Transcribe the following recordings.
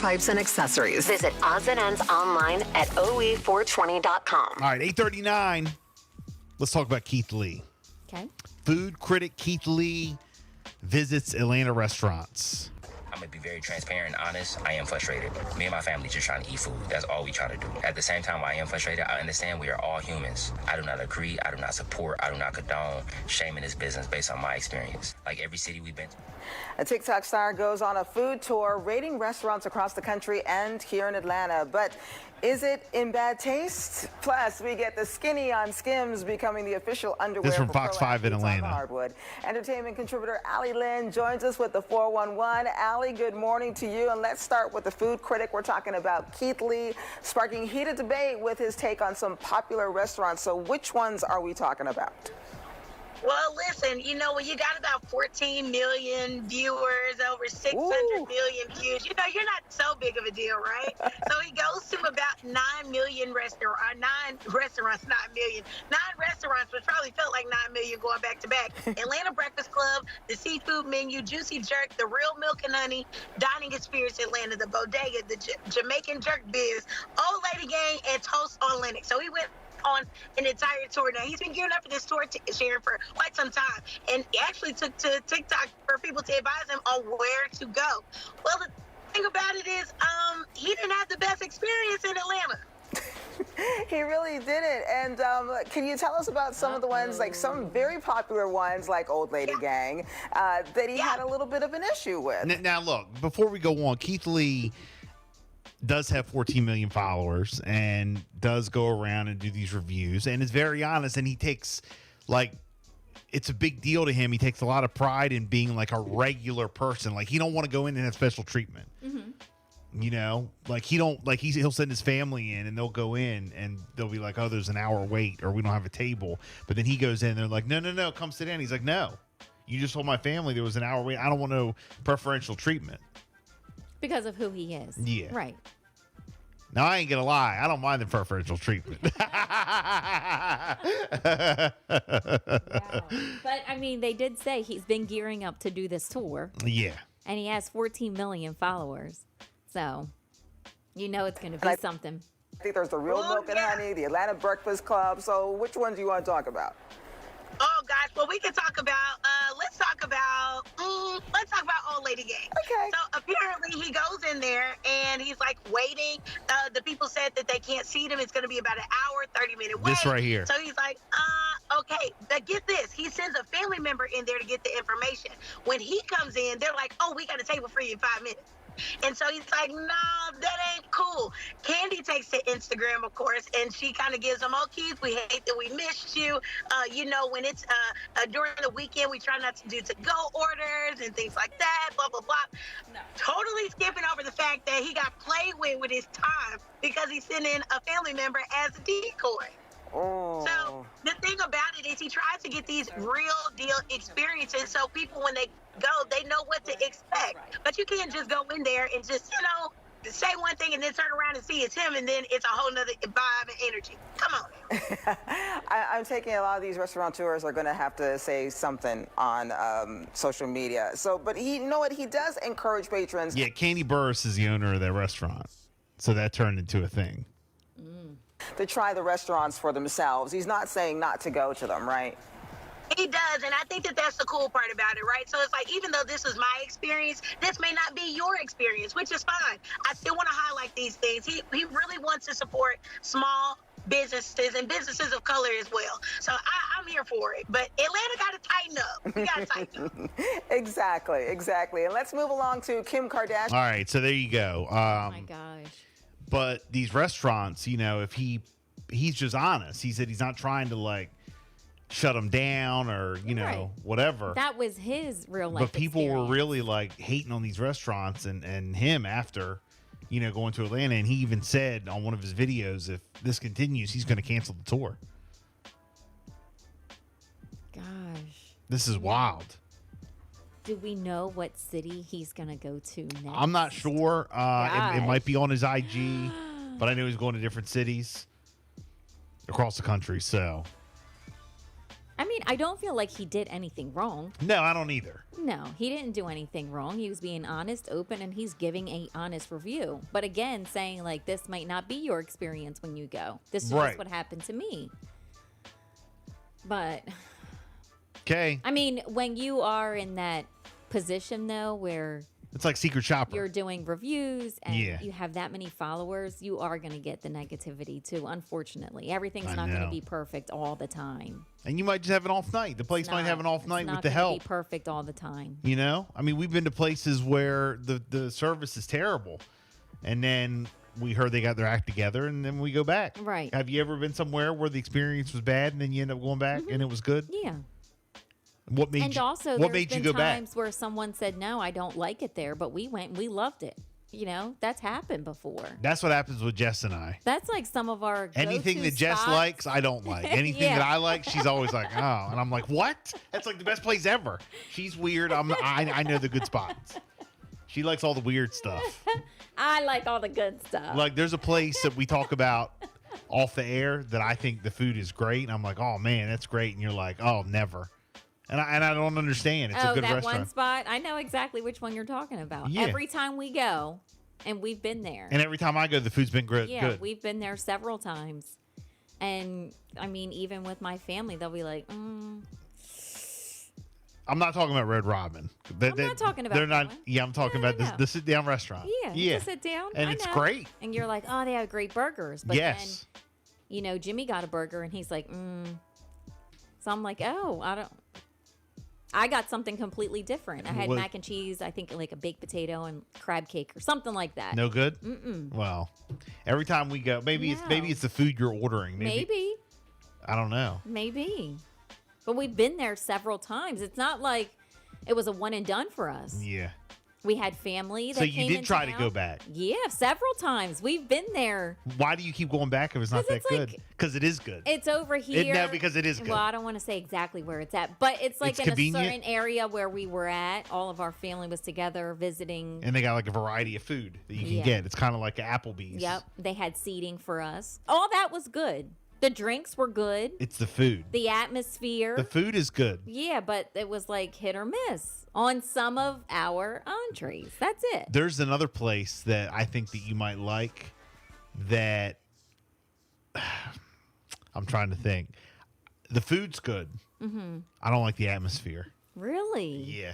pipes and accessories. Visit odds and ends online at OE420.com. All right, 8:39. Let's talk about Keith Lee. Okay. Food critic Keith Lee visits Atlanta restaurants. I'm gonna be very transparent and honest. I am frustrated. Me and my family just trying to eat food. That's all we try to do. At the same time, I am frustrated. I understand we are all humans. I do not agree. I do not support. I do not condone shame in this business based on my experience. Like every city we've been to. A TikTok star goes on a food tour, rating restaurants across the country and here in Atlanta. But is it in bad taste? Plus, we get the skinny on Skims becoming the official underwear This from for Fox pro 5 in athletes on Atlanta. hardwood. Entertainment contributor Allie Lynn joins us with the 411. Allie, good morning to you. And let's start with the food critic. We're talking about Keith Lee, sparking heated debate with his take on some popular restaurants. So which ones are we talking about? Well, listen, you know, when you got about 14 million viewers, over 600 million views, you know, you're not so big of a deal, right? So he goes to about 9 restaurants, which probably felt like 9 million going back to back. Atlanta Breakfast Club, the Seafood Menu, Juicy Jerk, the Real Milk and Honey, Dining Experience Atlanta, the Bodega, the Jamaican Jerk Biz, Old Lady Gang, and Toast on Lennox. So he went on an entire tour. Now, he's been gearing up for this tour, Sharon, for quite some time. And he actually took to TikTok for people to advise him on where to go. Well, the thing about it is, he didn't have the best experience in Atlanta. He really didn't. And can you tell us about some of the ones, like some very popular ones, like Old Lady Gang, that he had a little bit of an issue with? Now, look, before we go on, Keith Lee does have 14 million followers and does go around and do these reviews and is very honest, and he takes, like, it's a big deal to him. He takes a lot of pride in being like a regular person. Like, he don't want to go in and have special treatment. You know, like he'll send his family in and they'll go in and they'll be like, oh, there's an hour wait or we don't have a table. But then he goes in and they're like, no, come sit in. He's like, no, you just told my family there was an hour wait. I don't want no preferential treatment. Because of who he is. Yeah. Right. Now, I ain't going to lie. I don't mind the preferential treatment. Yeah. But, I mean, they did say he's been gearing up to do this tour. Yeah. And he has 14 million followers. So, you know it's going to be something. I think there's the Real Milk and Honey, the Atlanta Breakfast Club. So which ones do you want to talk about? Oh gosh, well we can talk about let's talk about Old Lady Gang. Okay. So apparently he goes in there and he's like waiting. The people said that they can't seat him. It's going to be about an hour, 30-minute wait. This right here. So he's like, okay, but get this. He sends a family member in there to get the information. When he comes in, they're like, oh, we got a table for you in 5 minutes. And so he's like, no, that ain't cool. Candy takes to Instagram, of course, and she kind of gives him, oh, Keith, we hate that we missed you. You know, when it's during the weekend, we try not to do to-go orders and things like that, blah, blah, blah. No. Totally skipping over the fact that he got played with his time because he sent in a family member as a decoy. Oh. So the thing about it is he tries to get these real deal experiences so people, when they go, they know what to expect. But you can't just go in there and just, you know, say one thing and then turn around and see it's him, and then it's a whole nother vibe and energy. Come on. I'm taking a lot of these restaurateurs are going to have to say something on social media. So, but you know what? He does encourage patrons. Yeah, Candy Burris is the owner of that restaurant. So that turned into a thing. To try the restaurants for themselves. He's not saying not to go to them, right? He does, and I think that that's the cool part about it, right? So it's like, even though this is my experience, this may not be your experience, which is fine. I still want to highlight these things. He really wants to support small businesses and businesses of color as well. So I'm here for it. But Atlanta got to tighten up. We got to tighten up. Exactly. And let's move along to Kim Kardashian. All right, so there you go. Oh, my gosh. But these restaurants, you know, if he's just honest. He said he's not trying to, like, shut them down or, you know, whatever. That was his real life But people experience. were really, like, hating on these restaurants and him after, you know, going to Atlanta. And he even said on one of his videos, if this continues, he's going to cancel the tour. Gosh. This is wild. Do we know what city he's going to go to next? I'm not sure. It might be on his IG, but I know he's going to different cities across the country. So I mean, I don't feel like he did anything wrong. No, I don't either. No, he didn't do anything wrong. He was being honest, open, and he's giving a honest review. But again, saying like this might not be your experience when you go. This is Right. just what happened to me. But Okay. I mean, when you are in that position though, where It's like Secret Shopper. you're doing reviews and Yeah. you have that many followers, you are going to get the negativity too. Unfortunately, everything's I not going to know. be perfect all the time. And you might just have an off night. The place might have an off night with the help. Be perfect all the time. You know, I mean, we've been to places where the service is terrible, and then we heard they got their act together, and then we go back. Right. Have you ever been somewhere where the experience was bad, and then you end up going back, and it was good? Yeah. What made And you? also, what there's made you been go back? times where someone said, no, I don't like it there, but we went and we loved it. You know, that's happened before. That's what happens with Jess and I. That's like some of our Anything go-to that Jess spots. likes, I don't like. Anything Yeah. that I like, she's always like, oh, and I'm like, what? That's like the best place ever. She's weird. I know the good spots. She likes all the weird stuff. I like all the good stuff. Like, there's a place that we talk about off the air that I think the food is great, and I'm like, oh man, that's great, and you're like, oh, never. And I don't understand. It's a good that restaurant. one spot, I know exactly which one you're talking about. Yeah. Every time we go, and we've been there. And every time I go, the food's been good. Yeah, good. we've been there several times. And I mean, even with my family, they'll be like, I'm not talking about Red Robin. I'm not talking about They're that not. one. Yeah, I'm talking No, about no. the sit down restaurant. yeah, yeah. just sit down. And I it's know. great. And you're like, oh, they have great burgers. But Yes. then, you know, Jimmy got a burger and he's like, So I'm like, oh, I got something completely different. I had What- mac and cheese, I think like a baked potato and crab cake or something like that. No good. Well, every time we go, maybe No. it's the food you're ordering. Maybe. I don't know. Maybe. But we've been there several times. It's not like it was a one and done for us. Yeah. We had family that So you came did in try to town. go back. Yeah, several times. We've been there. Why do you keep going back if it's not 'Cause that it's good? like- Because it is good. It's over here. No, because it is good. Well, I don't want to say exactly where it's at, but it's like It's in convenient? a certain area where we were at. All of our family was together visiting. And they got like a variety of food that you can Yeah. get. It's kind of like Applebee's. Yep. They had seating for us. All that was good. The drinks were good. It's the food. The atmosphere. The food is good. Yeah, but it was like hit or miss on some of our entrees. That's it. There's another place that I think that you might like that I'm trying to think. The food's good. Mm-hmm. I don't like the atmosphere. Really? Yeah.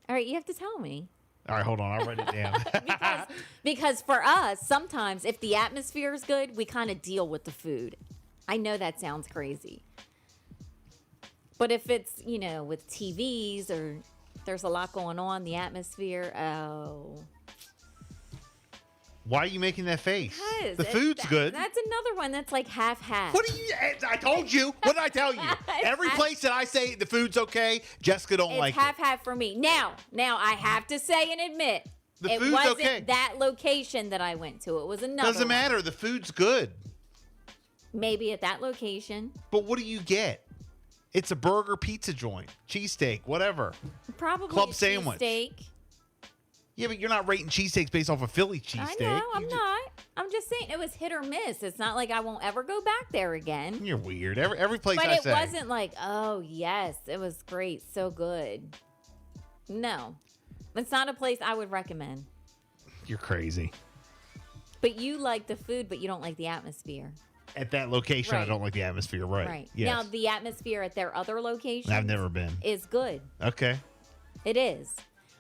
All right, you have to tell me. All right, hold on. I'll write it down. Because for us, sometimes if the atmosphere is good, we kind of deal with the food. I know that sounds crazy. But if it's, you know, with TVs or there's a lot going on, the atmosphere, oh. Why are you making that face? Because The food's good. That's another one that's like half-half. What do you? I told you. What did I tell you? Every place that I say the food's okay, Jessica don't It's like it. half-half for me. Now I have to say and admit, The it food's wasn't okay. that location that I went to. It was another Doesn't one. matter. The food's good. Maybe at that location. But what do you get? It's a burger pizza joint, cheesesteak, whatever. Probably Club a sandwich. cheesesteak. Yeah, but you're not rating cheesesteaks based off a Philly cheesesteak. I know, I'm not. I'm just saying it was hit or miss. It's not like I won't ever go back there again. You're weird. Every place But I it say. wasn't like, oh, yes, it was great, so good. No. It's not a place I would recommend. You're crazy. But you like the food, but you don't like the atmosphere. At that location, I Right. don't like the atmosphere. Right. Right. Yes. Now, the atmosphere at their other locations I've never been. is good. Okay. It is.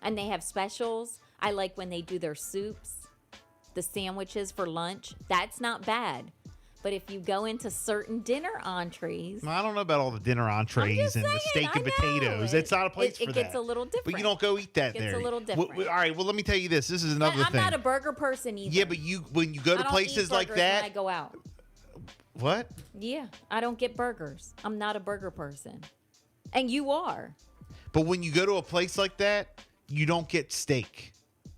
And they have specials. I like when they do their soups, the sandwiches for lunch. That's not bad. But if you go into certain dinner entrees, I don't know about all the dinner entrees just and the saying, steak I and know. potatoes. It's not a place It for gets that. a little But you different. don't go eat that It gets there. a little Well, different. all right. Well, let me tell you this. This is another I'm thing. not a burger person either. Yeah, but when you go to I don't places eat like burgers when I that, go out. what? Yeah, I don't get burgers. I'm not a burger person. And you are. But when you go to a place like that, you don't get steak.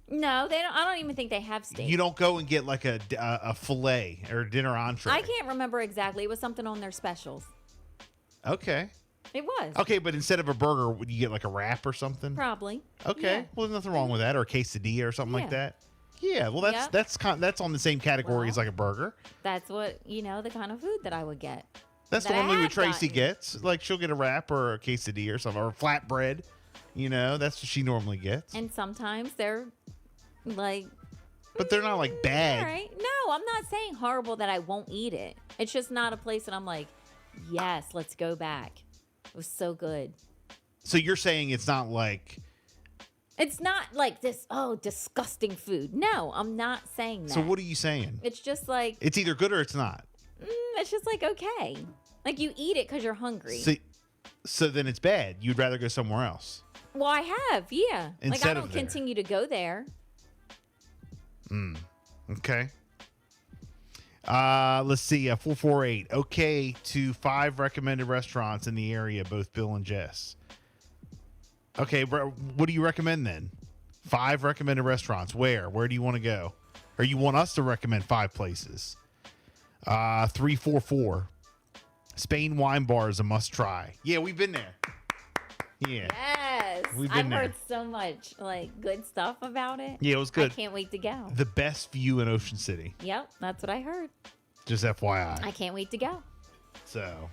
No, they don't. I don't even think they have steak. You don't go and get like a fillet or a dinner entree. I can't remember exactly. It was something on their specials. Okay. It was. Okay, but instead of a burger, would you get like a wrap or something? Probably. Okay. Yeah. Well, there's nothing wrong with that, or a quesadilla or something like Yeah. that. Yeah. Well, that's Yep. that's on the same category as Well. like a burger. That's what, the kind of food that I would get. That's that I normally what have Tracy gotten. gets. Like she'll get a wrap or a quesadilla or something, or flatbread. You know, that's what she normally gets. And sometimes they're like, But they're not like bad. all right. No, I'm not saying horrible that I won't eat it. It's just not a place that I'm like, yes, let's go back. It was so good. So you're saying it's not like. It's not like this, oh, disgusting food. No, I'm not saying that. So what are you saying? It's just like, It's either good or it's not. it's just like, okay. Like you eat it because you're hungry. So then it's bad. You'd rather go somewhere else. Well, I have, yeah. Like Instead I of don't there. continue to go there. Okay. Let's see. 448. Okay to 5 recommended restaurants in the area, both Bill and Jess. Okay, bro, what do you recommend then? 5 recommended restaurants. Where? Where do you want to go? Or you want us to recommend 5 places? 344. Spain Wine Bar is a must try. Yeah, we've been there. Yeah. Yes. We've been I've there. heard so much like good stuff about it. Yeah, it was good. I can't wait to go. The best view in Ocean City. Yep, that's what I heard. Just FYI. I can't wait to go. So,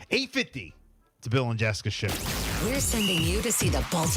850. It's a Bill and Jessica show. We're sending you to see the Baltimore